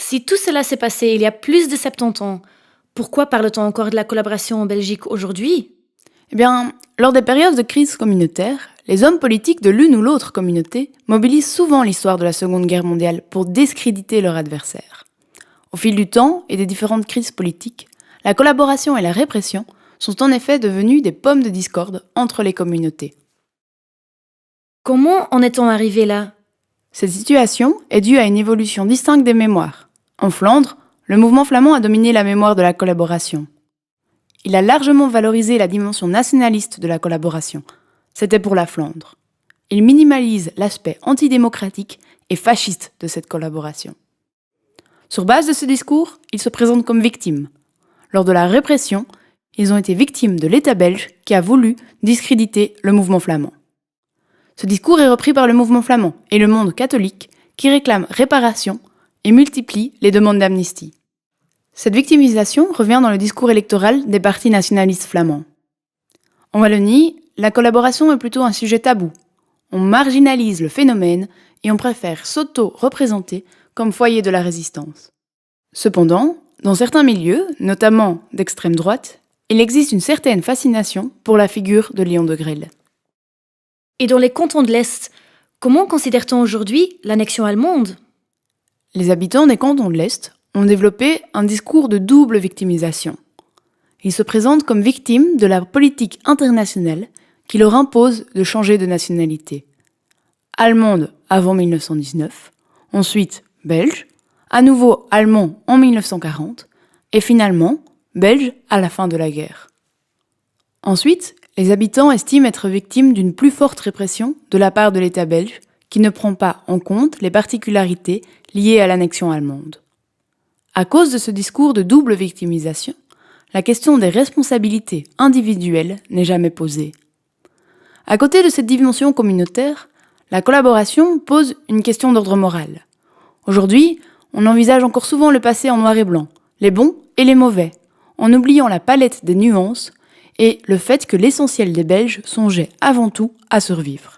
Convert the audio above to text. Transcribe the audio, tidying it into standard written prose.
Si tout cela s'est passé il y a plus de 70 ans, pourquoi parle-t-on encore de la collaboration en Belgique aujourd'hui? Eh bien, lors des périodes de crise communautaire, les hommes politiques de l'une ou l'autre communauté mobilisent souvent l'histoire de la Seconde Guerre mondiale pour discréditer leur adversaire. Au fil du temps et des différentes crises politiques, la collaboration et la répression sont en effet devenues des pommes de discorde entre les communautés. Comment en est-on arrivé là? Cette situation est due à une évolution distincte des mémoires. En Flandre, le mouvement flamand a dominé la mémoire de la collaboration. Il a largement valorisé la dimension nationaliste de la collaboration. C'était pour la Flandre. Il minimalise l'aspect antidémocratique et fasciste de cette collaboration. Sur base de ce discours, ils se présentent comme victimes. Lors de la répression, ils ont été victimes de l'État belge qui a voulu discréditer le mouvement flamand. Ce discours est repris par le mouvement flamand et le monde catholique qui réclame réparation et multiplie les demandes d'amnistie. Cette victimisation revient dans le discours électoral des partis nationalistes flamands. En Wallonie, la collaboration est plutôt un sujet tabou. On marginalise le phénomène et on préfère s'auto-représenter comme foyer de la résistance. Cependant, dans certains milieux, notamment d'extrême droite, il existe une certaine fascination pour la figure de Léon Degrelle. Et dans les cantons de l'Est, comment considère-t-on aujourd'hui l'annexion allemande? Les habitants des cantons de l'Est ont développé un discours de double victimisation. Ils se présentent comme victimes de la politique internationale qui leur impose de changer de nationalité. Allemande avant 1919, ensuite belge, à nouveau allemand en 1940, et finalement belge à la fin de la guerre. Ensuite, les habitants estiment être victimes d'une plus forte répression de la part de l'État belge qui ne prend pas en compte les particularités liées à l'annexion allemande. À cause de ce discours de double victimisation, la question des responsabilités individuelles n'est jamais posée. À côté de cette dimension communautaire, la collaboration pose une question d'ordre moral. Aujourd'hui, on envisage encore souvent le passé en noir et blanc, les bons et les mauvais, en oubliant la palette des nuances et le fait que l'essentiel des Belges songeait avant tout à survivre.